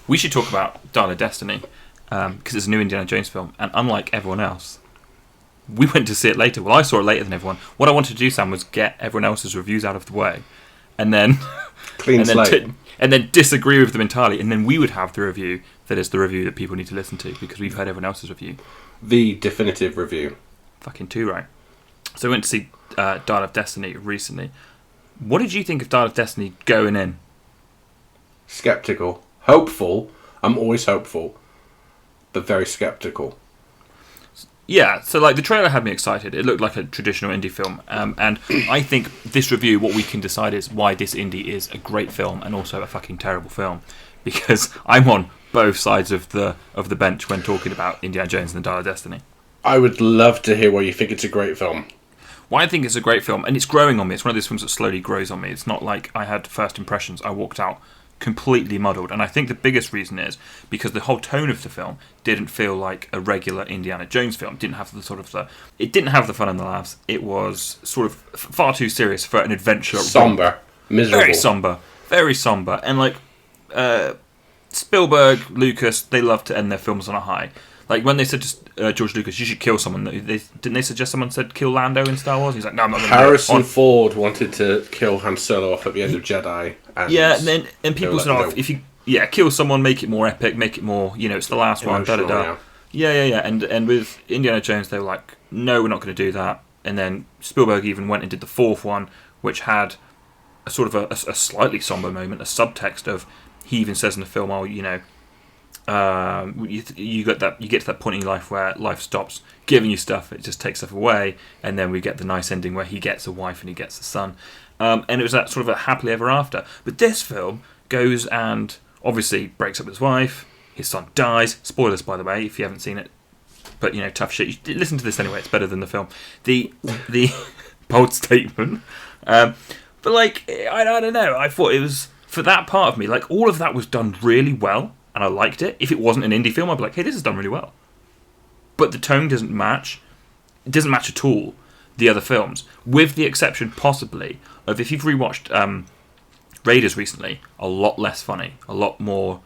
We should talk about Dial of Destiny, because it's a new Indiana Jones film, and unlike everyone else, we went to see it later. Well, I saw it later than everyone. What I wanted to do, Sam, was get everyone else's reviews out of the way, and then Clean slate. And then disagree with them entirely, and then we would have the review that is the review that people need to listen to, because we've heard everyone else's review. The definitive review. Fucking too right. So we went to see Dial of Destiny recently. What did you think of Dial of Destiny going in? Skeptical. Hopeful. I'm always hopeful. But very skeptical. Yeah, so like the trailer had me excited. It looked like a traditional indie film, and I think this review, what we can decide is why this indie is a great film and also a fucking terrible film, because I'm on both sides of the bench when talking about Indiana Jones and the Dial of Destiny. I would love to hear why you think it's a great film. Why I think it's a great film, and it's growing on me. It's one of those films that slowly grows on me. It's not like I had first impressions. I walked out completely muddled, and I think the biggest reason is because the whole tone of the film didn't feel like a regular Indiana Jones film. It didn't have the fun and the laughs. It was sort of far too serious for an adventure. Somber, miserable, very somber, and like Spielberg, Lucas, they love to end their films on a high. Like when they said to George Lucas, "You should kill someone." Didn't they suggest someone said kill Lando in Star Wars? He's like, "No, I'm not going to." Harrison Ford wanted to kill Han Solo off at the end of Jedi. And people said, "Oh, if you kill someone, make it more epic, make it more, it's the last one." Da da da. Yeah. And with Indiana Jones, they were like, "No, we're not going to do that." And then Spielberg even went and did the fourth one, which had a sort of a slightly somber moment, a subtext of he even says in the film, "Oh, you get to that point in your life where life stops giving you stuff; it just takes stuff away." And then we get the nice ending where he gets a wife and he gets a son, and it was that sort of a happily ever after. But this film goes and obviously breaks up with his wife. His son dies. Spoilers, by the way, if you haven't seen it. But tough shit. Listen to this anyway; it's better than the film. The bold statement, but like I don't know. I thought it was, for that part of me, like all of that was done really well. And I liked it. If it wasn't an indie film, I'd be like, hey, this is done really well. But the tone doesn't match. It doesn't match at all the other films. With the exception, possibly, of if you've rewatched Raiders recently, a lot less funny. A lot more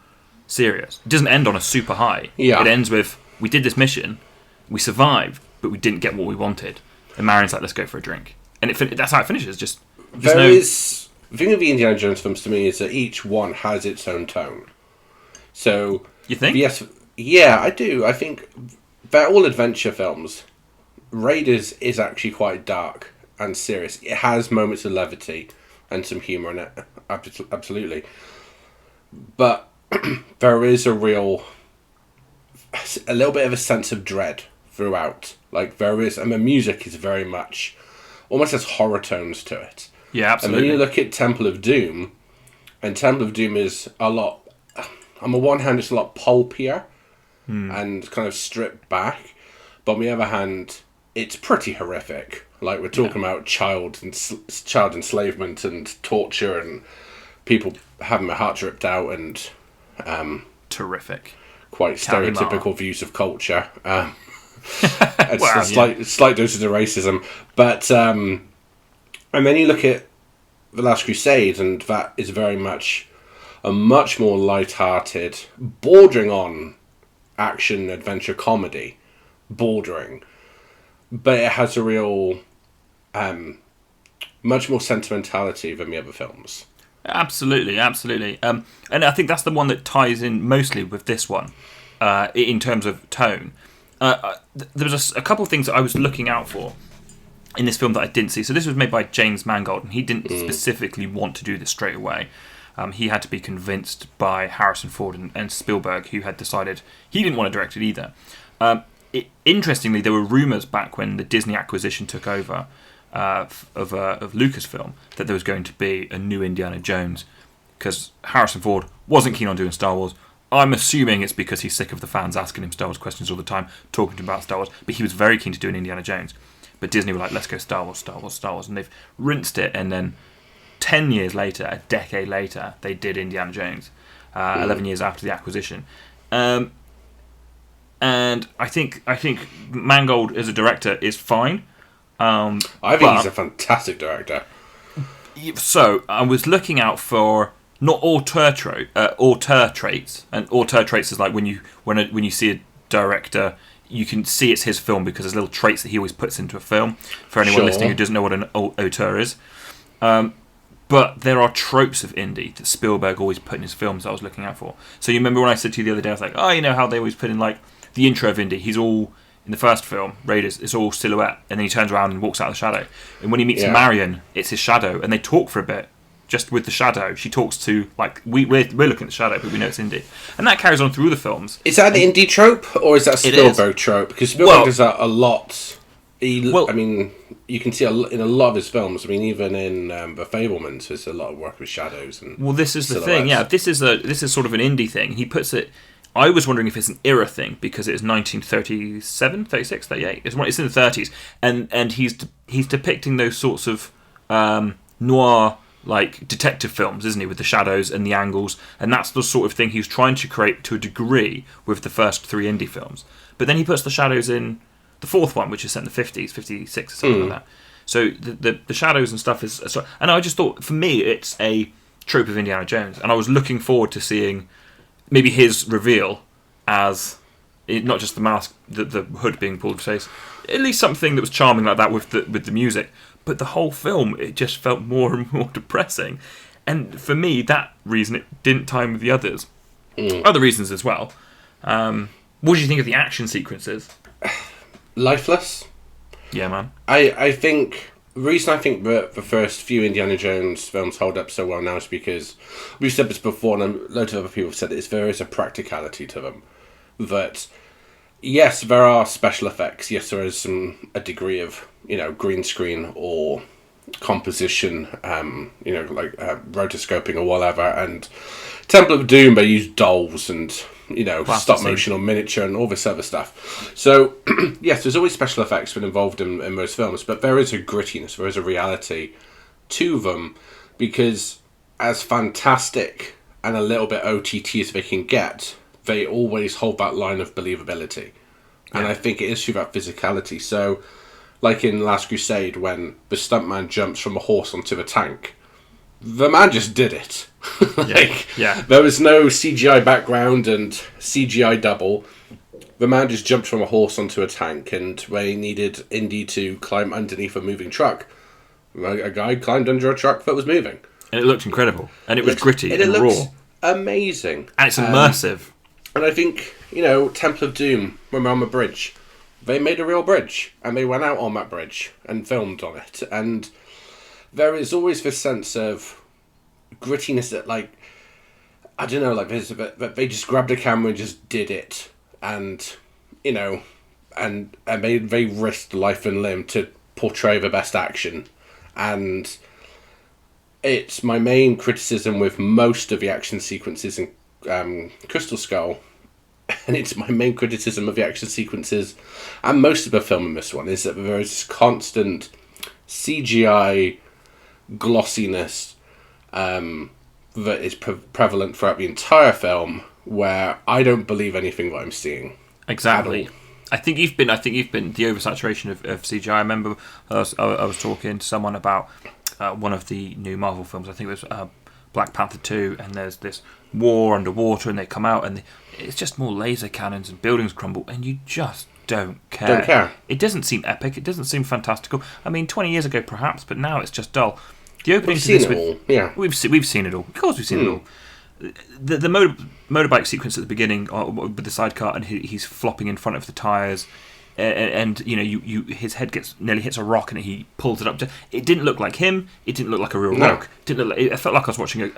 serious. It doesn't end on a super high. Yeah. It ends with, we did this mission, we survived, but we didn't get what we wanted. And Marion's like, let's go for a drink. And that's how it finishes. The thing with the Indiana Jones films to me is that each one has its own tone. So you think? Yes, yeah, I do. I think they're all adventure films. Raiders is actually quite dark and serious. It has moments of levity and some humour in it, absolutely. But there is a little bit of a sense of dread throughout. Like there is, and the music is very much almost has horror tones to it. Yeah, absolutely. And when you look at Temple of Doom, and Temple of Doom is a lot. On the one hand, it's a lot pulpier and kind of stripped back. But on the other hand, it's pretty horrific. Like, we're talking about child enslavement and torture and people having their hearts ripped out and... terrific. Quite stereotypical views of culture. It's slight doses of racism. But, and then you look at The Last Crusade, and that is very much... a much more light-hearted, bordering on action, adventure, comedy, bordering. But it has a real, much more sentimentality than the other films. Absolutely. And I think that's the one that ties in mostly with this one, in terms of tone. There was a couple of things that I was looking out for in this film that I didn't see. So this was made by James Mangold, and he didn't specifically want to do this straight away. He had to be convinced by Harrison Ford and Spielberg, who had decided he didn't want to direct it either. Interestingly, there were rumours back when the Disney acquisition took over of Lucasfilm that there was going to be a new Indiana Jones, because Harrison Ford wasn't keen on doing Star Wars. I'm assuming it's because he's sick of the fans asking him Star Wars questions all the time, talking to him about Star Wars, but he was very keen to do an Indiana Jones. But Disney were like, let's go Star Wars, and they've rinsed it, and then 10 years later, a decade later, they did Indiana Jones, 11 years after the acquisition. And I think Mangold as a director is fine. I think he's a fantastic director. So I was looking out for not auteur traits, and auteur traits is like when you see a director, you can see it's his film because there's little traits that he always puts into a film. For anyone listening who doesn't know what an auteur is, but there are tropes of indie that Spielberg always put in his films that I was looking out for. So you remember when I said to you the other day, I was like, oh, you know how they always put in like the intro of indie. He's all in the first film, Raiders. It's all silhouette, and then he turns around and walks out of the shadow. And when he meets Marion, it's his shadow, and they talk for a bit. Just with the shadow, she talks to like we're looking at the shadow, but we know it's indie, and that carries on through the films. Is that an indie trope, or is that a Spielberg trope? Because Spielberg does that a lot. I mean, you can see in a lot of his films. I mean, even in The Fabelmans, there's a lot of work with shadows and. Well, this is the thing. Yeah, this is sort of an indie thing. He puts it. I was wondering if it's an era thing because it's 1937, 36, 38. It's in the 30s, and he's depicting those sorts of noir. Like detective films, isn't he, with the shadows and the angles, and that's the sort of thing he's trying to create to a degree with the first 3 indie films. But then he puts the shadows in the 4th one, which is set in the 50s, 56 or something like that. So the shadows and stuff is, and I just thought for me it's a trope of Indiana Jones, and I was looking forward to seeing maybe his reveal as not just the mask, the hood being pulled off his face, at least something that was charming like that with the music. But the whole film, it just felt more and more depressing. And for me, that reason, it didn't time with the others. Other reasons as well. What do you think of the action sequences? Lifeless. Yeah, man. I think the reason I think the first few Indiana Jones films hold up so well now is because we've said this before, and loads of other people have said it, there is a practicality to them. That, yes, there are special effects. Yes, there is a degree of, green screen or composition, like rotoscoping or whatever. And Temple of Doom, they use dolls and, stop motion or miniature and all this other stuff. So, yes, there's always special effects been involved in most films, but there is a grittiness, there is a reality to them, because as fantastic and a little bit OTT as they can get, they always hold that line of believability. And I think it is through that physicality. So, like in Last Crusade, when the stuntman jumps from a horse onto the tank, the man just did it. There was no CGI background and CGI double. The man just jumped from a horse onto a tank, and they needed Indy to climb underneath a moving truck, a guy climbed under a truck that was moving. And it looked incredible. And it was gritty and raw. Amazing. And it's immersive. And I think, Temple of Doom, when we're on the bridge, they made a real bridge, and they went out on that bridge and filmed on it. And there is always this sense of grittiness that, like, I don't know, like, they just grabbed a camera and just did it. And, and they risked life and limb to portray the best action. And it's my main criticism with most of the action sequences in Crystal Skull, and it's my main criticism of the action sequences and most of the film in this one, is that there is this constant CGI glossiness that is prevalent throughout the entire film, where I don't believe anything that I'm seeing. Exactly. I think you've been the oversaturation of CGI. I remember I was talking to someone about one of the new Marvel films. I think it was Black Panther 2, and there's this war underwater, and they come out, and it's just more laser cannons and buildings crumble, and you just don't care. It doesn't seem epic. It doesn't seem fantastical. I mean, 20 years ago perhaps, but now it's just dull. The opening we've seen it all. Yeah, we've seen it all. Of course, we've seen it all. The motorbike sequence at the beginning with the sidecar, and he's flopping in front of the tires, and his head nearly hits a rock, and he pulls it up. It didn't look like him. It didn't look like a real rock. It felt like I was watching an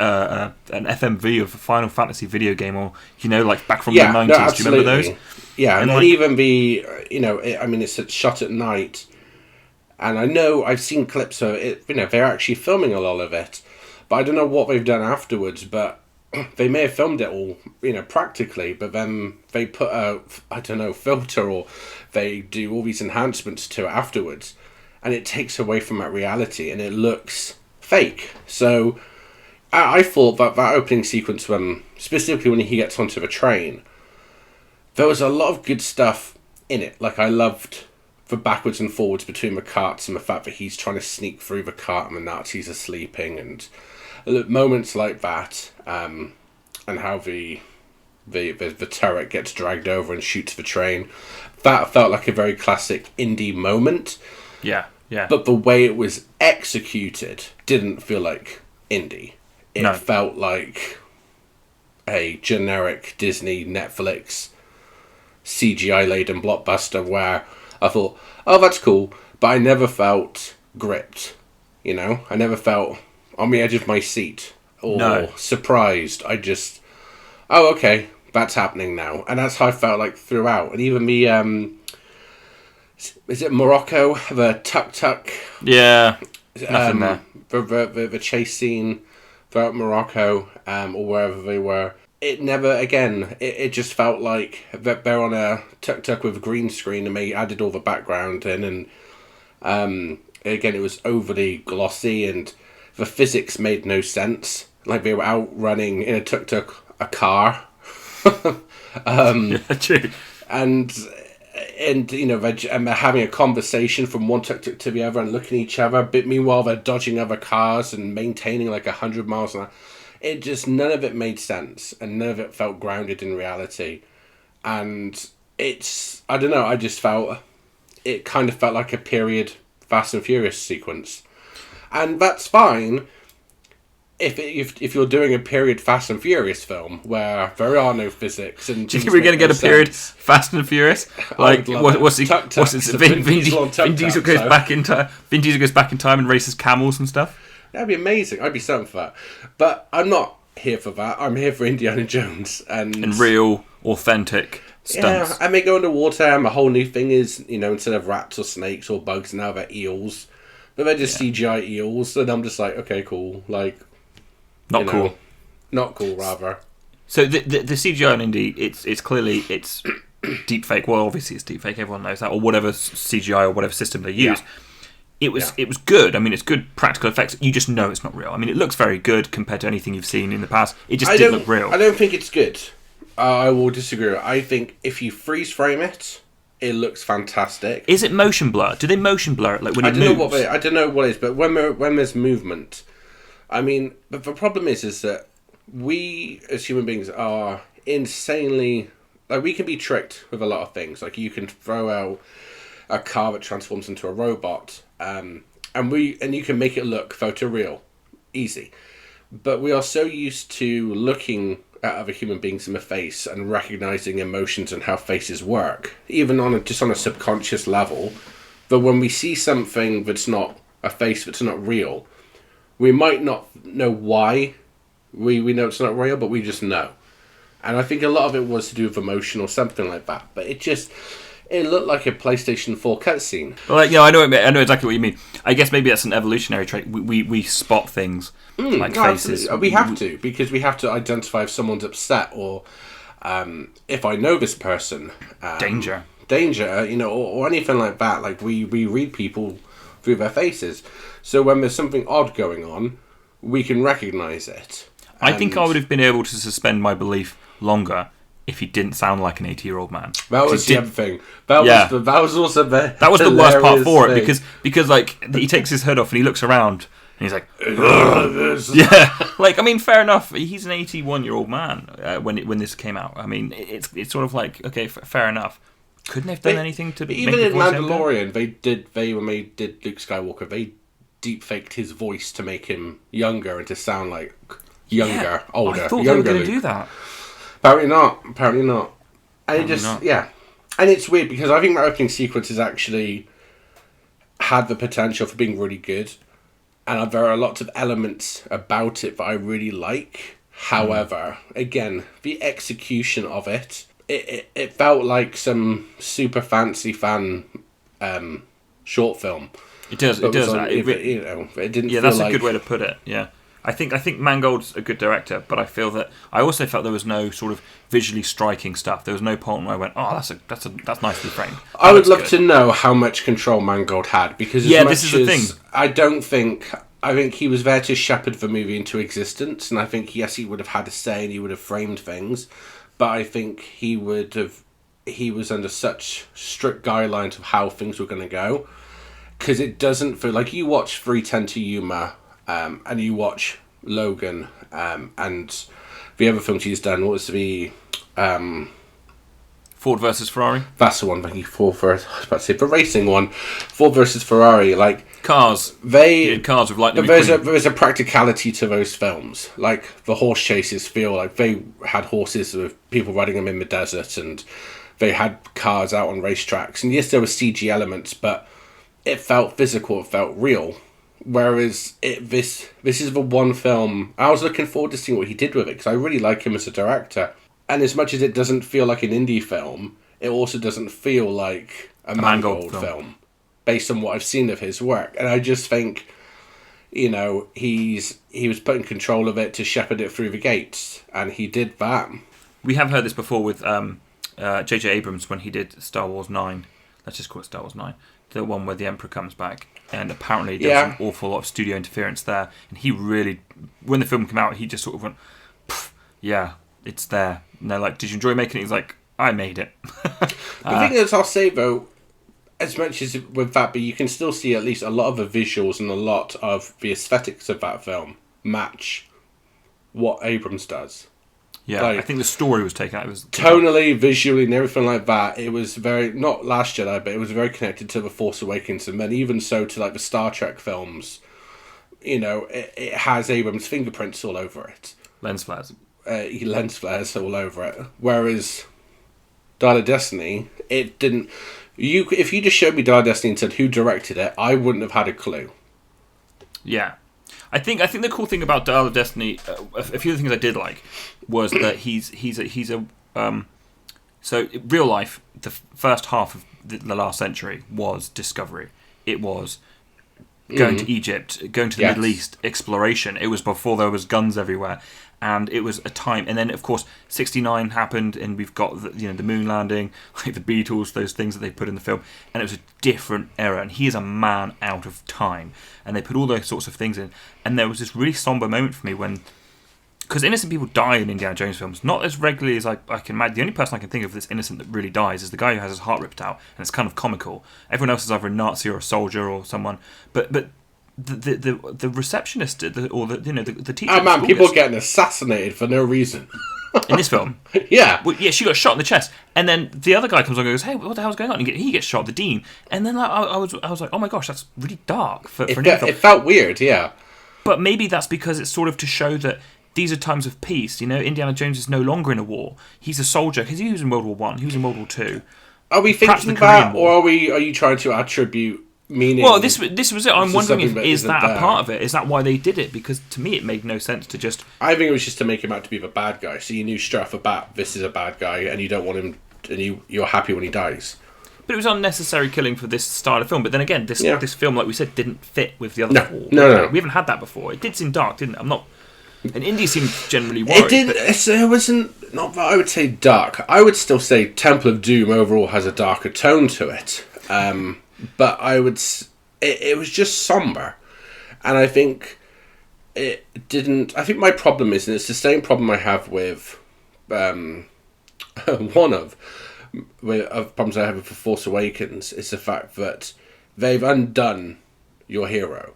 FMV of a Final Fantasy video game, or like back from the 90s. No, do you remember those? Yeah, and even it's shot at night, and I know I've seen clips of it. They're actually filming a lot of it, but I don't know what they've done afterwards. But they may have filmed it all, practically, but then they put a, filter, or they do all these enhancements to it afterwards, and it takes away from that reality, and it looks fake. So I thought that opening sequence, specifically when he gets onto the train, there was a lot of good stuff in it. Like, I loved the backwards and forwards between the carts and the fact that he's trying to sneak through the cart and the Nazis are sleeping, and moments like that, and how the turret gets dragged over and shoots the train. That felt like a very classic indie moment. Yeah. But the way it was executed didn't feel like indie. It felt like a generic Disney, Netflix, CGI-laden blockbuster where I thought, oh, that's cool, but I never felt gripped, you know? I never felt on the edge of my seat or surprised. I just, oh, okay, that's happening now. And that's how I felt like throughout. And even the, is it Morocco? The tuk-tuk? Yeah, nothing there. The chase scene throughout Morocco, or wherever they were. It never, again, it just felt like they're on a tuk-tuk with a green screen and they added all the background in, and again, it was overly glossy and the physics made no sense. Like they were outrunning in a tuk-tuk a car. Yeah, true. And you know, they're having a conversation from one tuk-tuk to the other and looking at each other, but meanwhile they're dodging other cars and maintaining like 100 miles an hour. It just, none of it made sense, and none of it felt grounded in reality. And it's, I don't know, I just felt, it kind of felt like a period Fast and Furious sequence. And that's fine if you're doing a period Fast and Furious film where there are no physics and do you think we're going to get a period Fast and Furious? Like what's it? Vin Diesel goes back in time. Vin Diesel goes back in time and races camels and stuff. That'd be amazing. I'd be something for that. But I'm not here for that. I'm here for Indiana Jones and real authentic stunts. Yeah, and they go underwater and the whole new thing is, you know, instead of rats or snakes or bugs, now they're eels. But they're just CGI eels, and I'm just like, okay, cool. Like, not cool. Not cool, rather. So the CGI on Indy, it's clearly deep fake. Well, obviously it's deep fake. Everyone knows that, or whatever CGI or whatever system they use. Yeah. It was good. I mean, it's good practical effects. You just know it's not real. I mean, it looks very good compared to anything you've seen in the past. It just didn't look real. I don't think it's good. I will disagree. I think if you freeze frame it, it looks fantastic. Is it motion blur? Do they motion blur it like when it moves? I don't know what it is, but when there's movement, I mean, but the problem is that we as human beings are insanely, like, we can be tricked with a lot of things. Like, you can throw out a car that transforms into a robot, and you can make it look photoreal, easy. But we are so used to looking at other human beings in the face and recognizing emotions and how faces work, even on a subconscious level, that when we see something that's not a face, that's not real, we might not know why we know it's not real, but we just know. And I think a lot of it was to do with emotion or something like that. But it looked like a PlayStation 4 cutscene. Well, I know exactly what you mean. I guess maybe that's an evolutionary trait. We spot things like faces. Absolutely. We have to, because we have to identify if someone's upset or if I know this person. Danger, you know, or anything like that. Like, we read people through their faces. So when there's something odd going on, we can recognise it. I think I would have been able to suspend my belief longer if he didn't sound like an 80-year-old man. That was the other thing. That was also the that was the worst part for it, because like he takes his hood off and he looks around and he's like, yeah, like, I mean, fair enough. He's an 81-year-old man when this came out. I mean, it's sort of like, okay, fair enough. Couldn't they have done anything to even in Mandalorian? When they did Luke Skywalker, they deep faked his voice to make him younger and to sound like younger, older. I thought they were going to do that. Apparently not. And and it's weird because I think that opening sequence has actually had the potential for being really good, and there are lots of elements about it that I really like. However, again, the execution of it felt like some super fancy fan short film. It does. It didn't. Yeah, that's a good way to put it. Yeah. I think Mangold's a good director, but I feel that I also felt there was no sort of visually striking stuff. There was no point where I went, "Oh, that's nicely framed." I would love to know how much control Mangold had, because this is the thing. I think he was there to shepherd the movie into existence, and I think he would have had a say and he would have framed things, but I think he would have he was under such strict guidelines of how things were going to go. Because it doesn't feel like you watch 3:10 to Yuma, and you watch Logan, and the other films he's done. What was the Ford versus Ferrari? That's the one. Thank you. I was about to say the racing one. Ford versus Ferrari. Like Cars. They did Cars with Lightning McQueen. There's a practicality to those films. Like the horse chases feel like they had horses with people riding them in the desert, and they had cars out on racetracks. And yes, there were CG elements, but it felt physical. It felt real. Whereas this is the one film I was looking forward to seeing what he did with it, because I really like him as a director. And as much as it doesn't feel like an indie film, it also doesn't feel like a Mangold film, based on what I've seen of his work. And I just think, he was put in control of it to shepherd it through the gates, and he did that. We have heard this before with J.J. Abrams when he did Star Wars 9. Let's just call it Star Wars 9. The one where the Emperor comes back. And apparently there's an awful lot of studio interference there. And he really, when the film came out, he just sort of went, yeah, it's there. And they're like, did you enjoy making it? He's like, I made it. The thing is, I'll say though, as much as with that, but you can still see at least a lot of the visuals and a lot of the aesthetics of that film match what Abrams does. Yeah, I think the story was taken out. It was tonally, visually, and everything like that. It was very, not Last Jedi, but it was very connected to The Force Awakens, and then even so to like the Star Trek films. It has Abrams' fingerprints all over it. Lens flares. Lens flares all over it. Whereas Dial of Destiny, it didn't. If you just showed me Dial of Destiny and said who directed it, I wouldn't have had a clue. Yeah. I think the cool thing about Dial of Destiny, a few of the things I did like, was that he's a so real life. The first half of the last century was discovery. It was going to Egypt, going to the Middle East, exploration. It was before there was guns everywhere, and it was a time. And then of course '69 happened, and we've got the moon landing, like the Beatles, those things that they put in the film, and it was a different era. And he is a man out of time. And they put all those sorts of things in. And there was this really somber moment for me when... Because innocent people die in Indiana Jones films, not as regularly as I can imagine. The only person I can think of that's innocent that really dies is the guy who has his heart ripped out. And it's kind of comical. Everyone else is either a Nazi or a soldier or someone. But the receptionist or the teacher... Oh man, people are getting assassinated for no reason. In this film? Yeah. Well, yeah, she got shot in the chest. And then the other guy comes along and goes, hey, what the hell's going on? And he gets shot, the dean. And then I was like, oh my gosh, that's really dark for an indie film. It felt weird, yeah. But maybe that's because it's sort of to show that these are times of peace. Indiana Jones is no longer in a war. He's a soldier, because he was in World War One, he was in World War Two. Are we thinking that, or are you trying to attribute meaning? Well, this was it. I'm wondering is that a part of it? Is that why they did it? Because to me it made no sense to just... I think it was just to make him out to be the bad guy, so you knew straight off the bat this is a bad guy, and you don't want him, and you're happy when he dies. But it was unnecessary killing for this style of film. But then again, this film, like we said, didn't fit with the other four. No. We haven't had that before. It did seem dark, didn't it? I'm not... And indie seemed generally worried. It wasn't... Not that I would say dark. I would still say Temple of Doom overall has a darker tone to it. But I would... It was just somber. And I think it didn't... I think my problem is, and it's the same problem I have with... one of problems I have with The Force Awakens is the fact that they've undone your hero.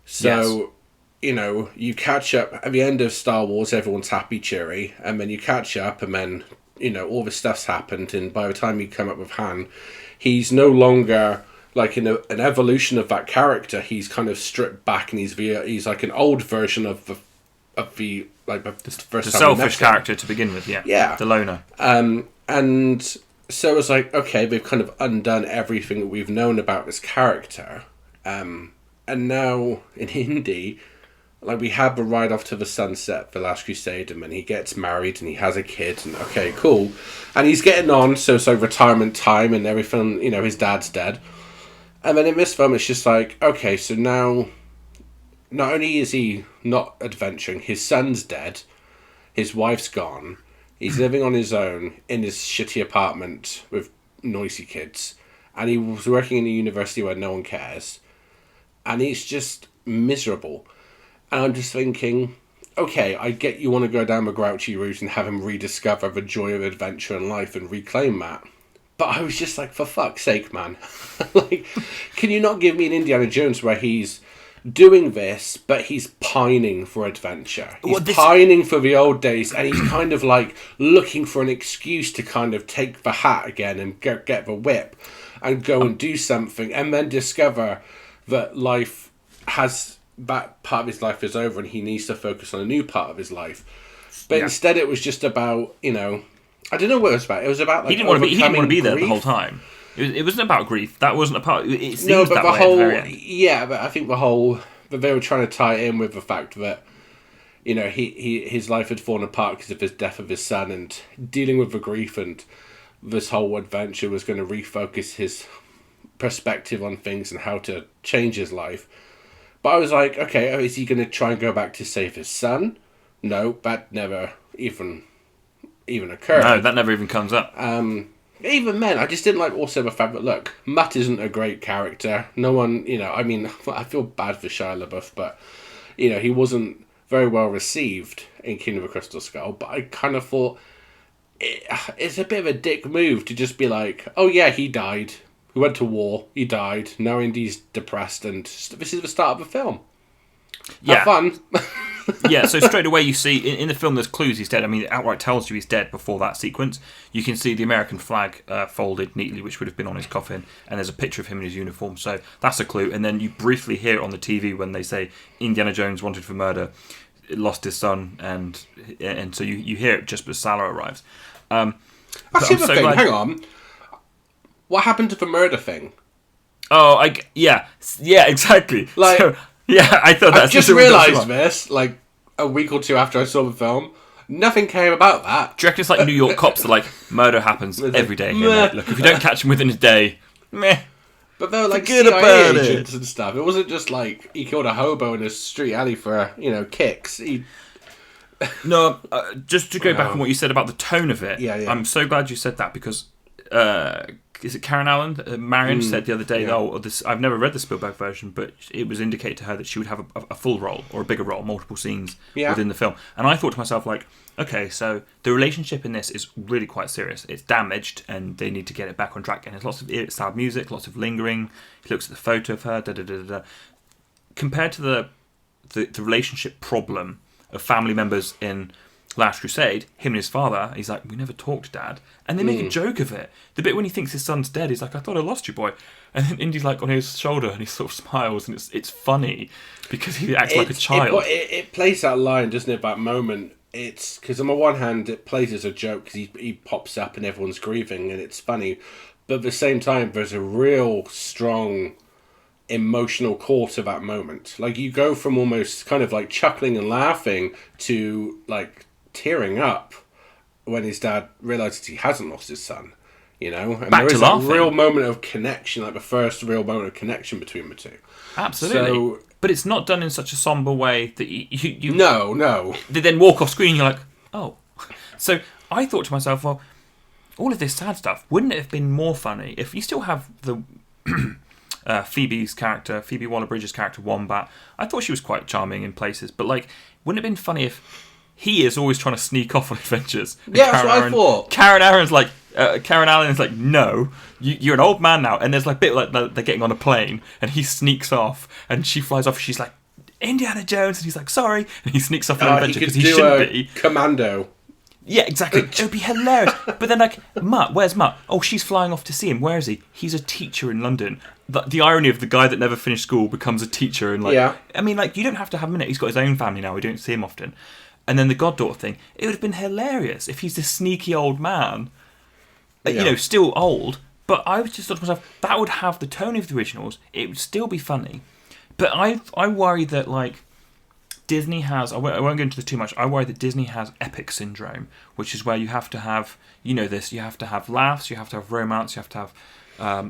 So, you catch up at the end of Star Wars, everyone's happy, cheery, and then you catch up, and then, all this stuff's happened, and by the time you come up with Han, he's no longer like an evolution of that character. He's kind of stripped back, and he's like an old version of the first selfish character to begin with, yeah, the loner. And so it's like, okay, they've kind of undone everything that we've known about this character, and now in Indy, like we have the ride off to the sunset, The Last Crusade, and then he gets married and he has a kid, and okay, cool, and he's getting on, so it's like retirement time and everything. His dad's dead, and then in this film, it's just like, okay, so now, not only is he not adventuring, his son's dead, his wife's gone. He's living on his own in his shitty apartment with noisy kids. And he was working in a university where no one cares. And he's just miserable. And I'm just thinking, okay, I get you want to go down the grouchy route and have him rediscover the joy of adventure and life and reclaim that. But I was just like, for fuck's sake, man. Like, can you not give me an Indiana Jones where he's doing this, but he's pining for adventure. He's pining for the old days, and he's kind of like looking for an excuse to kind of take the hat again and get the whip and go and do something, and then discover that life has, that part of his life is over and he needs to focus on a new part of his life. But instead it was just about, I don't know what it was about. It was about like, he didn't want to be there the whole time. It wasn't about grief. That wasn't a part. It seems but that the way whole, at the very end. Yeah, but I think that they were trying to tie it in with the fact that, his life had fallen apart because of his death of his son, and dealing with the grief and this whole adventure was going to refocus his perspective on things and how to change his life. But I was like, okay, is he going to try and go back to save his son? No, that never even occurred. No, that never even comes up. Even then, I just didn't like also the fact that, look, Matt isn't a great character. No one, I feel bad for Shia LaBeouf, but, he wasn't very well received in Kingdom of the Crystal Skull, but I kind of thought it's a bit of a dick move to just be like, oh yeah, he died. We went to war, he died, now Indy's depressed, and this is the start of the film. Have fun. Yeah, so straight away you see, in the film there's clues he's dead. I mean, it outright tells you he's dead before that sequence. You can see the American flag folded neatly, which would have been on his coffin, and there's a picture of him in his uniform, so that's a clue. And then you briefly hear it on the TV when they say, Indiana Jones wanted for murder, lost his son, and so you hear it just as Salah arrives. That's the other thing, hang on. What happened to the murder thing? Oh, yeah, exactly. Like... So, yeah, I thought that's I just realised this, like, a week or two after I saw the film. Nothing came about that. Do you reckon it's like New York cops are like, murder happens every day here, mate. Look, if you don't catch him within a day, meh. But they were like CIA agents and stuff. It wasn't just like he killed a hobo in a street alley for, kicks. No, just to go back on what you said about the tone of it, yeah. I'm so glad you said that because... is it Karen Allen? Marion said the other day, I've never read the Spielberg version, but it was indicated to her that she would have a full role or a bigger role, multiple scenes within the film. And I thought to myself, like, okay, so the relationship in this is really quite serious. It's damaged, and they need to get it back on track. And there's lots of sad music, lots of lingering. He looks at the photo of her, compared to the relationship problem of family members in Last Crusade, him and his father, he's like, we never talked, Dad. And they make a joke of it. The bit when he thinks his son's dead, he's like, I thought I lost you, boy. And then Indy's like on his shoulder and he sort of smiles, and it's funny because he acts like a child. It plays that line, doesn't it, that moment. It's because on the one hand, it plays as a joke because he pops up and everyone's grieving and it's funny. But at the same time, there's a real strong emotional core to that moment. Like, you go from almost kind of like chuckling and laughing to like tearing up when his dad realizes he hasn't lost his son, and back there is a real moment of connection, like the first real moment of connection between the two. Absolutely. So, but it's not done in such a somber way that you no they then walk off screen and you're like, oh. So I thought to myself, well, all of this sad stuff, wouldn't it have been more funny if you still have the Phoebe Waller-Bridge's character, Wombat? I thought she was quite charming in places, but like, wouldn't it have been funny if he is always trying to sneak off on adventures? Yeah, that's what I thought. Karen Allen is like, no, you're an old man now. And there's like a bit like they're getting on a plane, and he sneaks off, and she flies off. And she's like, Indiana Jones, and he's like, sorry, and he sneaks off on an adventure because he shouldn't be. Commando. Yeah, exactly. It would be hilarious. But then, like, Mutt, where's Mutt? Oh, she's flying off to see him. Where is he? He's a teacher in London. The irony of the guy that never finished school becomes a teacher, and I mean, like, you don't have to have a minute. He's got his own family now. We don't see him often. And then the goddaughter thing, it would have been hilarious if he's this sneaky old man, still old. But I was just thought to myself, that would have the tone of the originals. It would still be funny. But I worry that, like, Disney has, I won't go into this too much, I worry that Disney has epic syndrome, which is where you have to have, you have to have laughs, you have to have romance, you have to have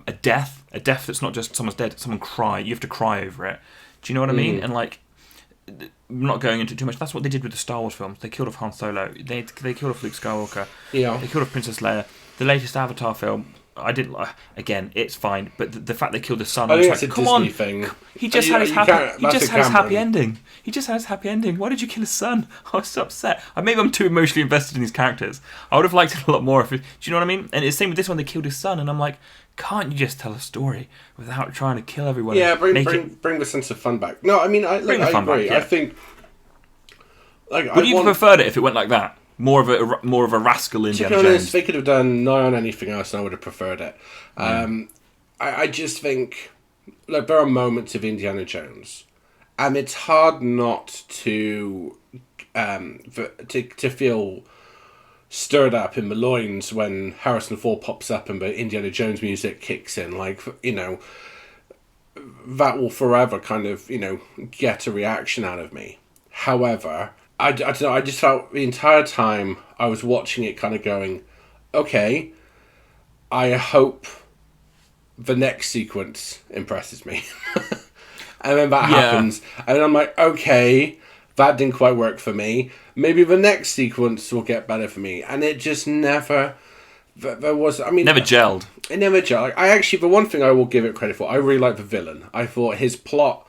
a death that's not just someone's dead, someone cry, you have to cry over it. Do you know what I mean? And, like, I'm not going into it too much. That's what they did with the Star Wars films. They killed off Han Solo. They killed off Luke Skywalker. Yeah. They killed off Princess Leia. The latest Avatar film, I didn't like. Again, it's fine, but the fact they killed his son, I I think was it's like, a come Disney on, thing. he just You- had his you happy. can't- He that's just a had his happy Cameron. ending. He just had his happy ending. Why did you kill his son? I was so upset. Maybe I'm too emotionally invested in these characters. I would have liked it a lot more if. Do you know what I mean? And it's the same with this one. They killed his son, and I'm like, can't you just tell a story without trying to kill everyone? Yeah, and bring the sense of fun back. No, I mean, I Bring the fun agree. back, yeah. I think. Like, would you have preferred it if it went like that? More of a rascal To Indiana be honest, Jones. they could have done nigh on anything else, and I would have preferred it. I just think, like, there are moments of Indiana Jones, and it's hard not to feel stirred up in my loins when Harrison Ford pops up and the Indiana Jones music kicks in. Like, that will forever kind of, get a reaction out of me. However, I don't know, I just felt the entire time I was watching it kind of going, okay, I hope the next sequence impresses me. And then that happens, and I'm like, okay, that didn't quite work for me. Maybe the next sequence will get better for me. And it just never... There was... I mean... Never gelled. It never gelled. I actually... The one thing I will give it credit for, I really like the villain. I thought his plot...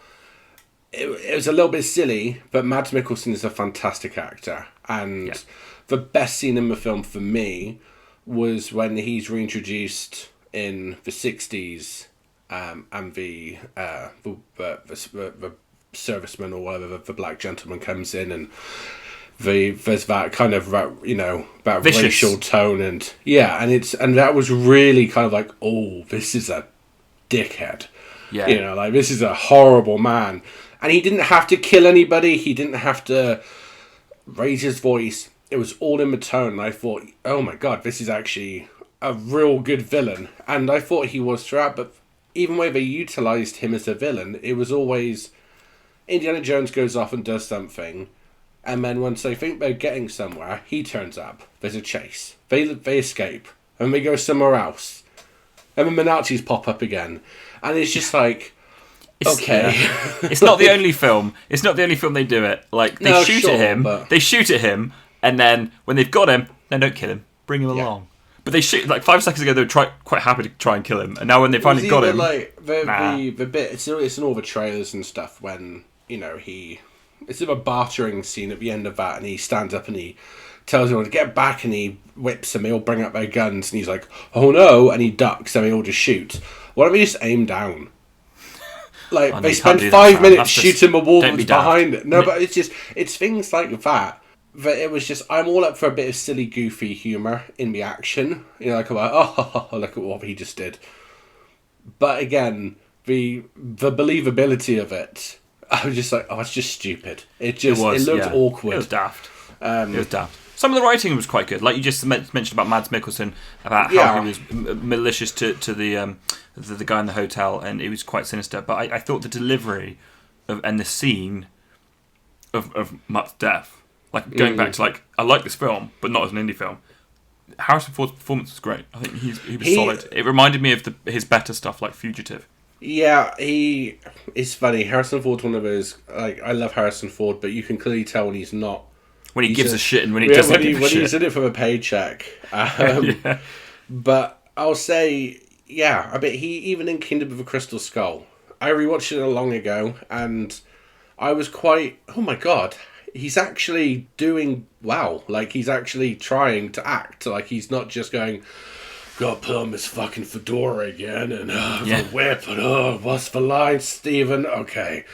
It was a little bit silly, but Mads Mikkelsen is a fantastic actor. And the best scene in the film for me was when he's reintroduced in the 60s, and the serviceman or whatever, the black gentleman comes in, and there's that kind of that Vicious. racial tone, and that was really kind of like, oh, this is a dickhead. Yeah. Like, this is a horrible man. And he didn't have to kill anybody. He didn't have to raise his voice. It was all in the tone. And I thought, oh my God, this is actually a real good villain. And I thought he was throughout. But even when they utilised him as a villain, it was always Indiana Jones goes off and does something. And then once they think they're getting somewhere, he turns up. There's a chase. They escape. And they go somewhere else. And then the Nazis pop up again. And it's just like... Okay. It's not the only film. It's not the only film they do it. Like, they shoot at him. But... They shoot at him, and then when they've got him, no, don't kill him. Bring him along. But they shoot, like, 5 seconds ago, they were quite happy to try and kill him. And now when they finally got him... Like, the bit... It's in all the trailers and stuff when, it's a bartering scene at the end of that, and he stands up and he tells everyone to get back, and he whips them. They all bring up their guns, and he's like, oh no, and he ducks, and they all just shoot. Why don't we just aim down? Like, they spend 5 minutes shooting the wall that's behind it. No, but it's things like that it was just, I'm all up for a bit of silly, goofy humour in the action. Like, oh, look at what he just did. But again, the believability of it, I was just like, oh, it's just stupid. It looked awkward. It was daft. It was daft. Some of the writing was quite good. Like you just mentioned about Mads Mikkelsen, about how he was malicious to the guy in the hotel, and it was quite sinister. But I thought the delivery and the scene of Mutt's death, like going back to like, I like this film, but not as an indie film. Harrison Ford's performance was great. I think he was solid. It reminded me of his better stuff, like Fugitive. Yeah, it's funny. Harrison Ford's one of those, like, I love Harrison Ford, but you can clearly tell when he's not. When he gives a shit and when he doesn't give a shit. When he's in it for a paycheck. But I'll say, I bet even in Kingdom of the Crystal Skull, I rewatched it long ago, and I was quite, oh my God, he's actually doing well. Like, he's actually trying to act. Like, he's not just going, gotta put on this fucking fedora again, and the whip, and what's the line, Stephen? Okay.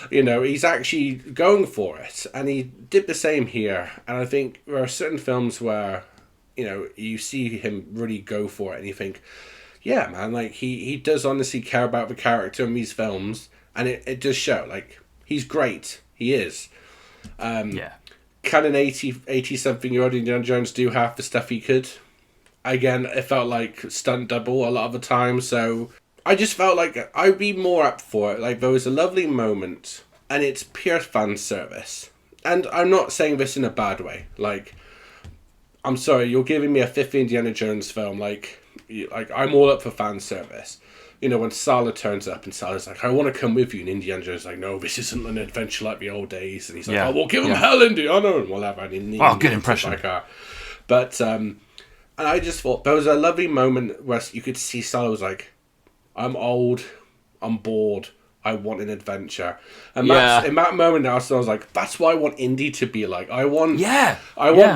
He's actually going for it, and he did the same here. And I think there are certain films where, you see him really go for it, and you think, yeah, man, like, he does honestly care about the character in these films, and it does show. Like, he's great. He is. Can an 80-something-year-old Indiana Jones do half the stuff he could? Again, it felt like stunt double a lot of the time, so I just felt like I'd be more up for it. Like, there was a lovely moment, and it's pure fan service. And I'm not saying this in a bad way. Like, I'm sorry, you're giving me a fifth Indiana Jones film. Like I'm all up for fan service. When Sala turns up and Sala's like, I want to come with you, and Indiana Jones is like, no, this isn't an adventure like the old days. And he's like, oh, well, give him hell, Indiana, and whatever. And good impression. But And I just thought there was a lovely moment where you could see Stallone was like, I'm old, I'm bored, I want an adventure. And in that moment, I was like, that's what I want Indy to be like. I want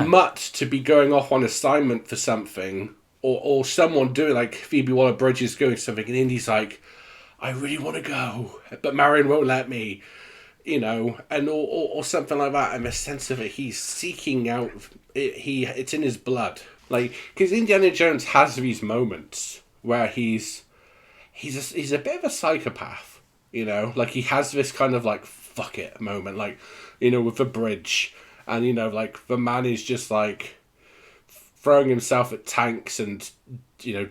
Mutt to be going off on assignment for something, or someone doing, like Phoebe Waller-Bridge doing something, and Indy's like, I really want to go, but Marion won't let me, and or something like that. And the sense of it, he's seeking out it. It's in his blood, like, because Indiana Jones has these moments where he's a bit of a psychopath, like he has this kind of like fuck it moment, like, with the bridge, and like the man is just like throwing himself at tanks and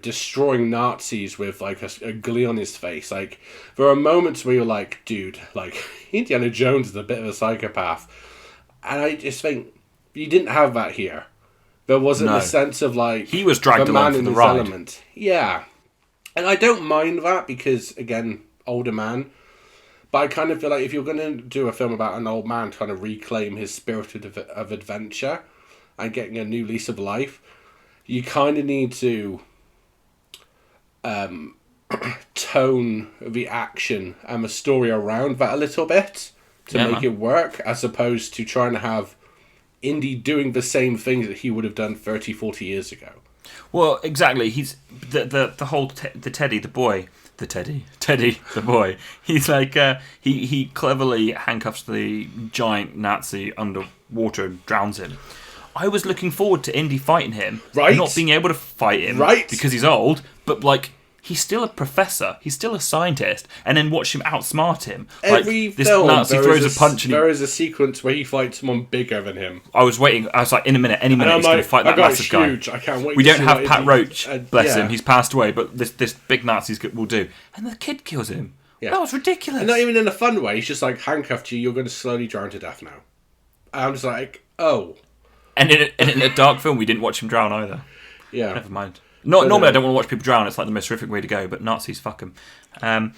destroying Nazis with like a glee on his face. Like, there are moments where you're like, dude, like Indiana Jones is a bit of a psychopath, and I just think you didn't have that here. There wasn't a sense of like he was dragged along for the ride. Element. Yeah, and I don't mind that because again, older man. But I kind of feel like if you're going to do a film about an old man trying to reclaim his spirit of adventure and getting a new lease of life, you kind of need to tone the action and the story around that a little bit to make it work, as opposed to trying to have Indy doing the same things that he would have done 30, 40 years ago. Well, exactly. He's the whole Teddy the boy. Teddy the boy. He's like he cleverly handcuffs the giant Nazi underwater and drowns him. I was looking forward to Indy fighting him, not being able to fight him, because he's old, but like he's still a professor, he's still a scientist, and then watch him outsmart him. Every like, this film, Nazi throws a punch, and there is a sequence where he fights someone bigger than him. I was waiting. I was like, any minute he's going to fight that massive guy. Huge. I can't wait. We don't have Pat Roach, bless him. He's passed away, but this big Nazi will do. And the kid kills him. Yeah. That was ridiculous. And not even in a fun way. He's just like, handcuffed you. You're going to slowly drown to death now. And I'm just like, oh. And in a dark film, we didn't watch him drown either. Yeah. Never mind. Normally, I don't want to watch people drown. It's like the most horrific way to go. But Nazis, fuck them. And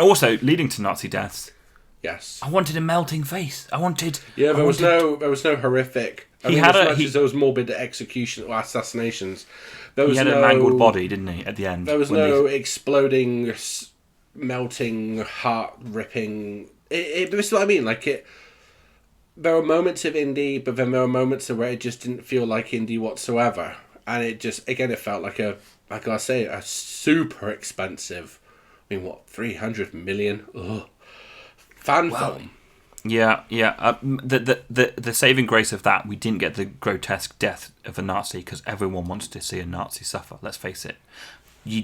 also leading to Nazi deaths. Yes. I wanted a melting face. I wanted. Yeah, there was no horrific. There was morbid execution or assassinations. He had a mangled body, didn't he? At the end, there was no exploding, melting, heart ripping. This is what I mean. Like it. There were moments of Indy, but then there were moments where it just didn't feel like Indy whatsoever. And it just, again, it felt like a super expensive, 300 million? Ugh. Fan film. Yeah. The saving grace of that, we didn't get the grotesque death of a Nazi because everyone wants to see a Nazi suffer. Let's face it. You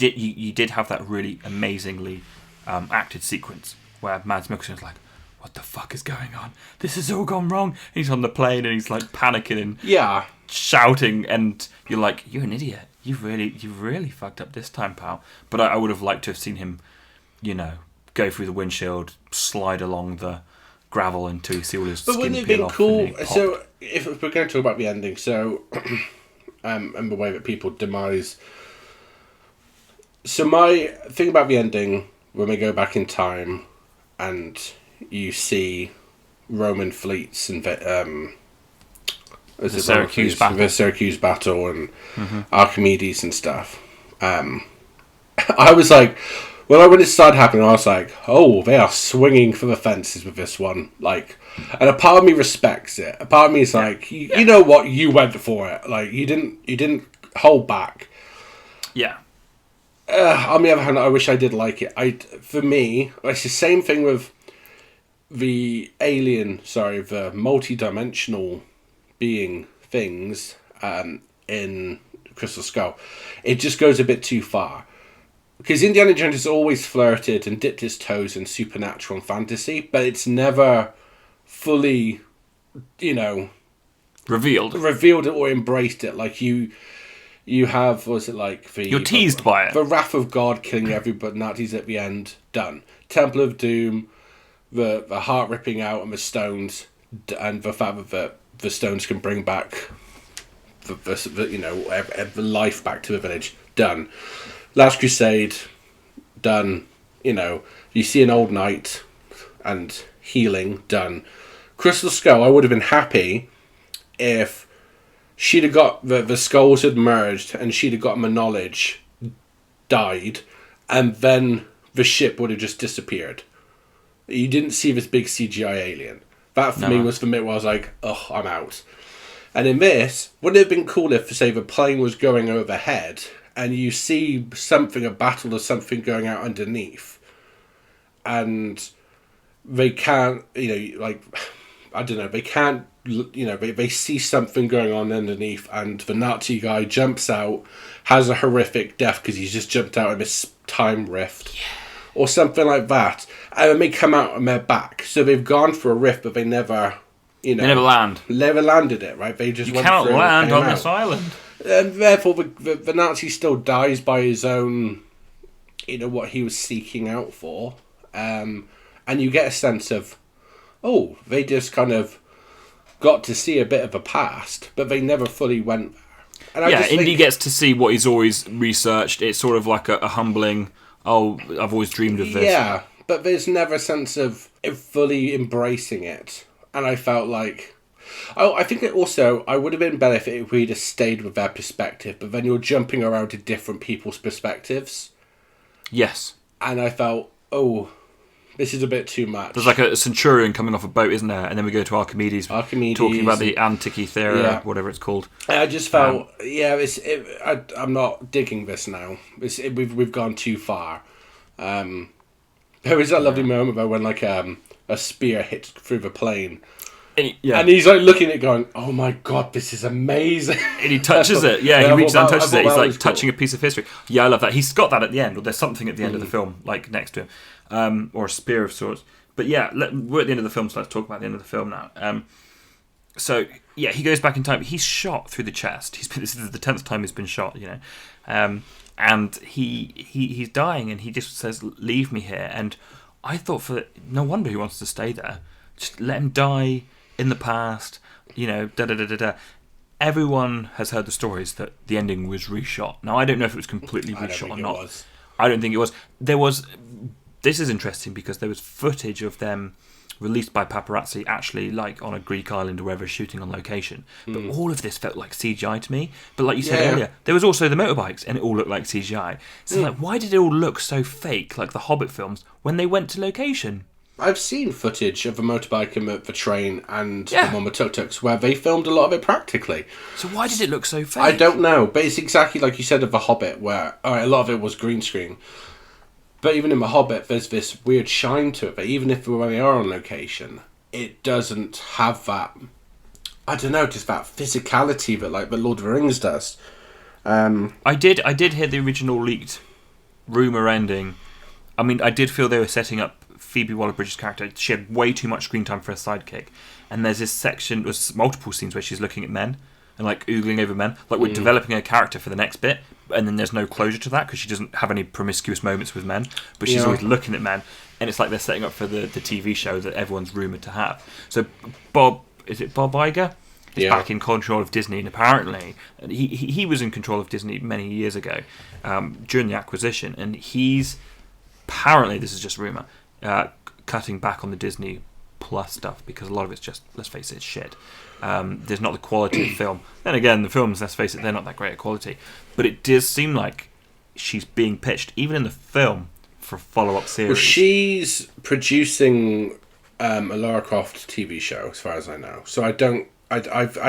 did have that really amazingly acted sequence where Mads Mikkelsen is like, what the fuck is going on? This has all gone wrong. He's on the plane and he's like panicking and shouting, and you're like, you're an idiot. You've really fucked up this time, pal. But I would have liked to have seen him, go through the windshield, slide along the gravel until you see all his skin peel off. But wouldn't it have been cool? So if we're going to talk about the ending, so and the way that people demise. So my thing about the ending, when we go back in time, and you see Roman fleets and the Syracuse battle and Archimedes and stuff. I was like, when it started happening, I was like, oh, they are swinging for the fences with this one. Like, and a part of me respects it. A part of me is like, you know what, you went for it. Like, you didn't hold back. Yeah. On the other hand, I wish I did like it. For me, it's the same thing with the the multi-dimensional being things in Crystal Skull. It just goes a bit too far. Because Indiana Jones has always flirted and dipped his toes in supernatural and fantasy, but it's never fully, revealed or embraced it. Like you have, was it like you're teased by it. The Wrath of God killing everybody Nazis at the end, done. Temple of Doom, the heart ripping out and the stones, and the fact that the stones can bring back the life back to the village, done. Last Crusade, done. You see an old knight and healing, done. Crystal Skull, I would have been happy if she'd have got the skulls had merged, and she'd have got my knowledge, died, and then the ship would have just disappeared. You didn't see this big CGI alien. That for me was the bit where I was like, oh, I'm out. And in this, wouldn't it have been cool if, say, the plane was going overhead and you see something, a battle or something going out underneath, and they can't, like, I don't know, they can't, they see something going on underneath, and the Nazi guy jumps out, has a horrific death because he's just jumped out of this time rift. Yeah. Or something like that. And then they come out and they're back. So they've gone for a rift, but they never, they never land. Never landed it, right? They just you cannot land on this island. And therefore, the Nazi still dies by his own, what he was seeking out for. And you get a sense of, oh, they just kind of got to see a bit of a past, but they never fully went there. And Indy gets to see what he's always researched. It's sort of like a humbling, oh, I've always dreamed of this. Yeah, but there's never a sense of fully embracing it. And I felt like... Oh, I think that also, I would have been better if we'd have stayed with their perspective, but then you're jumping around to different people's perspectives. Yes. And I felt, oh, this is a bit too much. There's like a centurion coming off a boat, isn't there? And then we go to Archimedes talking about the Antikythera, whatever it's called. I just felt, I'm not digging this now. We've gone too far. There was that lovely moment though when like a spear hits through the plane. And he's like looking at it going, oh my god, this is amazing. And he touches it. Yeah, he reaches out and touches it. He's like touching a piece of history. Yeah, I love that. He's got that at the end, or there's something at the end of the film, like next to him. Or a spear of sorts. But yeah, we're at the end of the film, so let's talk about the end of the film now. So, yeah, he goes back in time. He's shot through the chest. This is the 10th time he's been shot, and he's dying, and he just says, leave me here. And I thought, no wonder he wants to stay there. Just let him die in the past, da-da-da-da-da. Everyone has heard the stories that the ending was reshot. Now, I don't know if it was completely reshot or not. I don't think it was. This is interesting because there was footage of them released by paparazzi actually like on a Greek island or wherever shooting on location. But all of this felt like CGI to me. But like you said earlier, there was also the motorbikes and it all looked like CGI. So like, why did it all look so fake, like the Hobbit films, when they went to location? I've seen footage of a motorbike and the train and the one with tuk-tuks where they filmed a lot of it practically. So why did it look so fake? I don't know, but it's exactly like you said of The Hobbit where a lot of it was green screen. But even in The Hobbit, there's this weird shine to it. But even if when they are on location, it doesn't have that, I don't know, just that physicality that like the Lord of the Rings does. I did hear the original leaked rumour ending. I mean, I did feel they were setting up Phoebe Waller-Bridge's character. She had way too much screen time for a sidekick. And there's this section, there's multiple scenes where she's looking at men and like oogling over men. Like we're developing a character for the next bit, and then there's no closure to that because she doesn't have any promiscuous moments with men, but she's always looking at men, and it's like they're setting up for the TV show that everyone's rumoured to have. So Bob Iger? Is back in control of Disney, and apparently he was in control of Disney many years ago during the acquisition, and he's apparently, this is just rumour, cutting back on the Disney Plus stuff because a lot of it's just, let's face it, it's shit. There's not the quality of film. Then again, the films, let's face it, they're not that great at quality. But it does seem like she's being pitched, even in the film, for a follow-up series. Well, she's producing a Lara Croft TV show, as far as I know. So I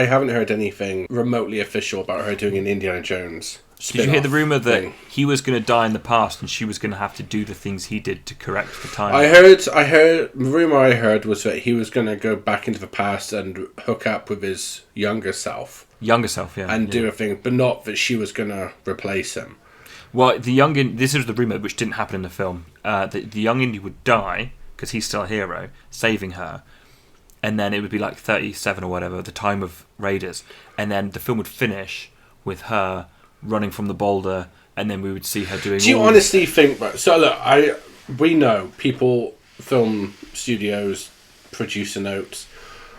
haven't heard anything remotely official about her doing an Indiana Jones spin-off. Did you hear the rumour that he was going to die in the past and she was going to have to do the things he did to correct the time? The rumour I heard was that he was going to go back into the past and hook up with his younger self. And do a thing, but not that she was going to replace him. Well, this is the rumour, which didn't happen in the film. The young Indy would die, because he's still a hero, saving her. And then it would be like 37 or whatever, the time of Raiders. And then the film would finish with her running from the boulder, and then we would see her doing. Do you honestly think? So look, we know people, film studios, producer notes.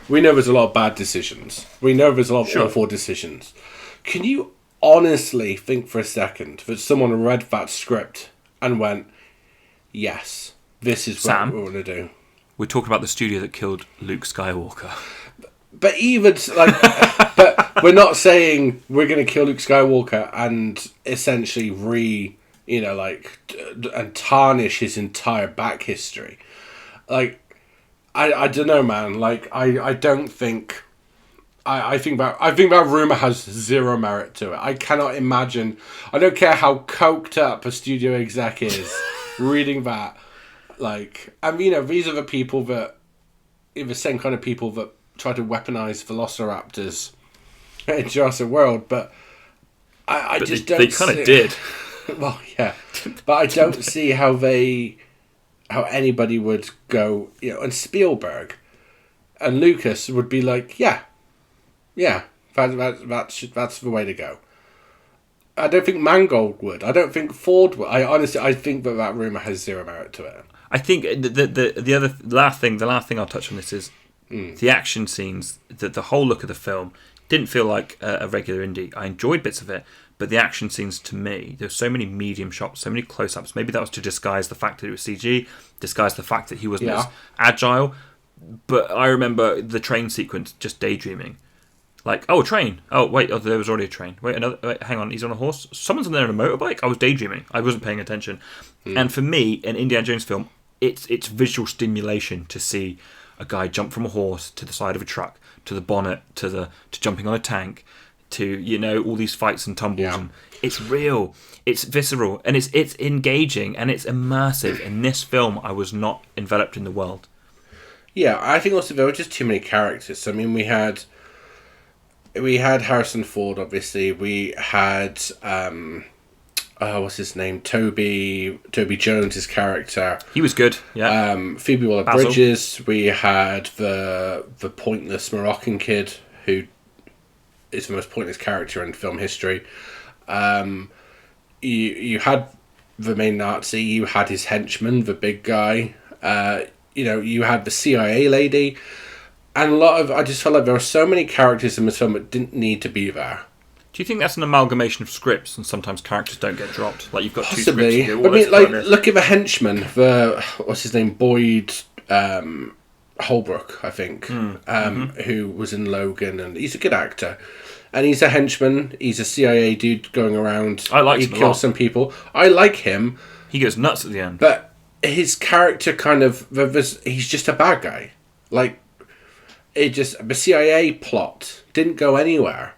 We know there's a lot of bad decisions. We know there's a lot of awful decisions. Can you honestly think for a second that someone read that script and went, "Yes, this is what we want to do"? We're talking about the studio that killed Luke Skywalker. But even like, but we're not saying we're going to kill Luke Skywalker and essentially and tarnish his entire back history. Like, I don't know, man. Like, I don't think. I think that rumor has zero merit to it. I cannot imagine. I don't care how coked up a studio exec is reading that. Like, I mean, these are the people that, the same kind of people that try to weaponize velociraptors in Jurassic World. But I But just they don't. kind of did. Well, yeah, but I don't see how anybody would go. And Spielberg and Lucas would be like, yeah, that's the way to go. I don't think Mangold would. I don't think Ford would. I think that rumor has zero merit to it. I think the last thing I'll touch on this is the action scenes. The whole look of the film didn't feel like a regular indie. I enjoyed bits of it, but the action scenes, to me, there's so many medium shots, so many close-ups. Maybe that was to disguise the fact that it was CG, disguise the fact that he wasn't as agile. But I remember the train sequence, just daydreaming. Like, oh, a train. Oh, wait, there was already a train. Wait, hang on, he's on a horse? Someone's on there on a motorbike? I was daydreaming. I wasn't paying attention. And for me, an Indiana Jones film, it's visual stimulation to see a guy jump from a horse to the side of a truck, to the bonnet, to jumping on a tank, to, all these fights and tumbles. Yeah. And it's real, it's visceral, and it's engaging, and it's immersive. In this film, I was not enveloped in the world. Yeah, I think also there were just too many characters. I mean, we had Harrison Ford, obviously. We had what's his name? Toby Jones's character. He was good. Yeah. Phoebe Waller-Bridges. We had the pointless Moroccan kid who is the most pointless character in film history. You had the main Nazi. You had his henchman, the big guy. You had the CIA lady. And I just felt like there were so many characters in this film that didn't need to be there. Do you think that's an amalgamation of scripts, and sometimes characters don't get dropped? Like, you've got Possibly. two scripts. I mean, look at the henchman, what's his name, Boyd Holbrook, I think, who was in Logan, and he's a good actor. And he's a henchman. He's a CIA dude going around. I like him. He kills some people. I like him. He goes nuts at the end. But his character he's just a bad guy. Like, the CIA plot didn't go anywhere.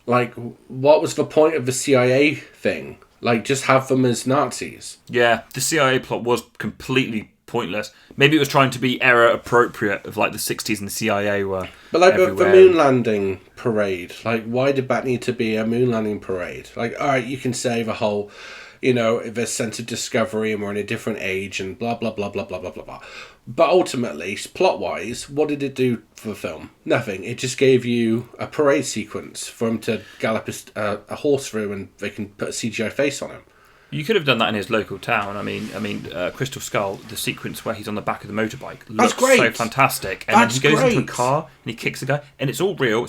Like, what was the point of the CIA thing? Like, just have them as Nazis. Yeah, the CIA plot was completely pointless. Maybe it was trying to be era appropriate of like the 60s, and the CIA were. But like the moon landing parade, like, why did that need to be a moon landing parade? Like, all right, you can say the whole, there's sense of discovery and we're in a different age and blah blah blah blah blah blah blah blah. But ultimately, plot-wise, what did it do for the film? Nothing. It just gave you a parade sequence for him to gallop a horse through, and they can put a CGI face on him. You could have done that in his local town. I mean, Crystal Skull, the sequence where he's on the back of the motorbike looks so fantastic. And then he goes into a car and he kicks a guy, and it's all real.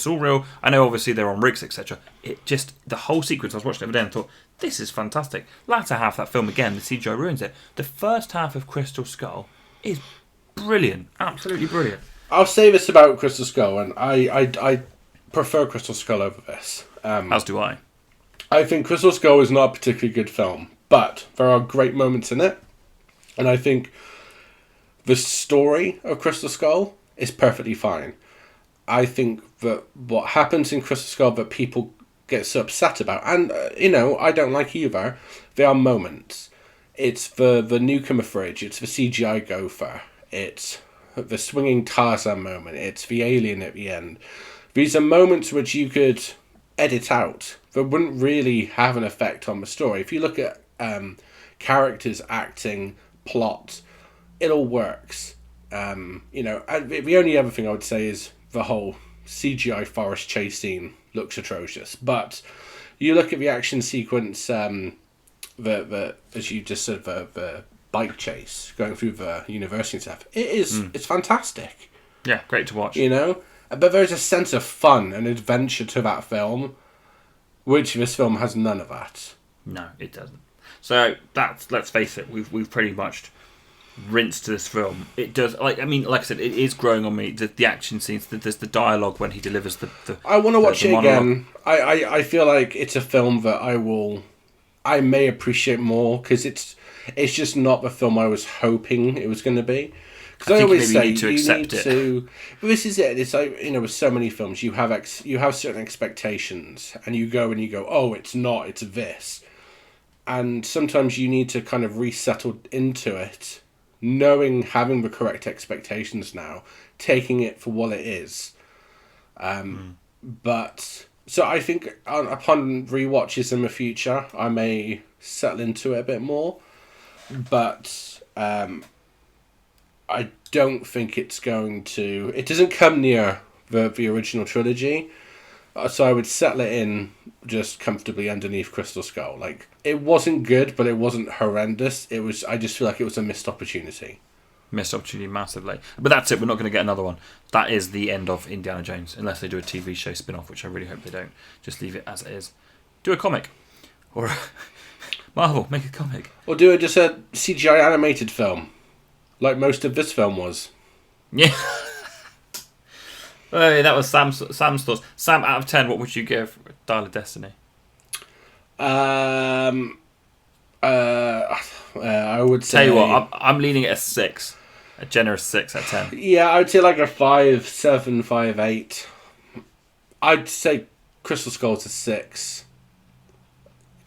I know, obviously, they're on rigs, etc. The whole sequence, I was watching it the other day and thought, this is fantastic. Latter half of that film, again, the CGI ruins it. The first half of Crystal Skull is brilliant, absolutely brilliant. I'll say this about Crystal Skull, and I prefer Crystal Skull over this. As do I. I think Crystal Skull is not a particularly good film, but there are great moments in it, and I think the story of Crystal Skull is perfectly fine. I think that what happens in Crystal Skull that people get so upset about, and I don't like either, there are moments. It's the newcomer fridge, it's the CGI gopher, it's the swinging Tarzan moment, it's the alien at the end. These are moments which you could edit out that wouldn't really have an effect on the story. If you look at characters, acting, plot, it all works. And the only other thing I would say is the whole CGI forest chase scene looks atrocious. But you look at the action sequence, the as you just said, the bike chase going through the university and stuff. It's fantastic. Yeah, great to watch. But there's a sense of fun and adventure to that film, which this film has none of that. No, it doesn't. So let's face it, we've pretty much rinse to this film. It does. Like I said, it is growing on me. The action scenes, there's the dialogue when he delivers the I want to watch it monologue. again. I feel like it's a film that I may appreciate more because it's just not the film I was hoping it was going to be. Because I always say you need to. But this is it. It's like, with so many films, you have certain expectations, and you go, oh, it's not. It's this. And sometimes you need to kind of resettle into it, having the correct expectations now, taking it for what it is. But so I think upon rewatches in the future, I may settle into it a bit more. But I don't think it's going to. It doesn't come near the original trilogy. So I would settle it in just comfortably underneath Crystal Skull. Like, it wasn't good, but it wasn't horrendous. It was. I just feel like it was a missed opportunity. Missed opportunity massively. But that's it. We're not going to get another one. That is the end of Indiana Jones, unless they do a TV show spin-off, which I really hope they don't. Just leave it as it is. Do a comic. Or Marvel, make a comic. Or do it just a CGI animated film, like most of this film was. Yeah. Hey, that was Sam's thoughts. Sam, out of 10, what would you give Dial of Destiny? I would say. Tell you what, I'm leaning at a 6, a generous 6 out of 10. Yeah, I would say like a 5.7, 5.8. I'd say Crystal Skull's a 6.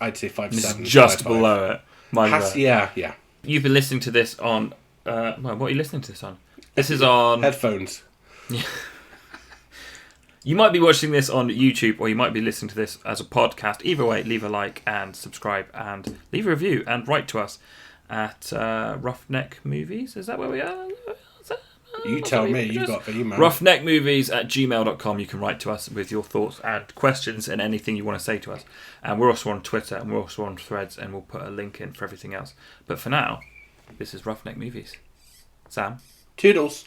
I'd say 5.7. This is just 5.5. below it. Yeah. You've been listening to this on. What are you listening to this on? This is on headphones. Yeah. You might be watching this on YouTube, or you might be listening to this as a podcast. Either way, leave a like and subscribe and leave a review and write to us at Roughneck Movies. Is that where we are? You tell me. You got the email. Roughneckmovies@gmail.com. You can write to us with your thoughts and questions and anything you want to say to us. And we're also on Twitter and we're also on Threads, and we'll put a link in for everything else. But for now, this is Roughneck Movies. Sam? Toodles.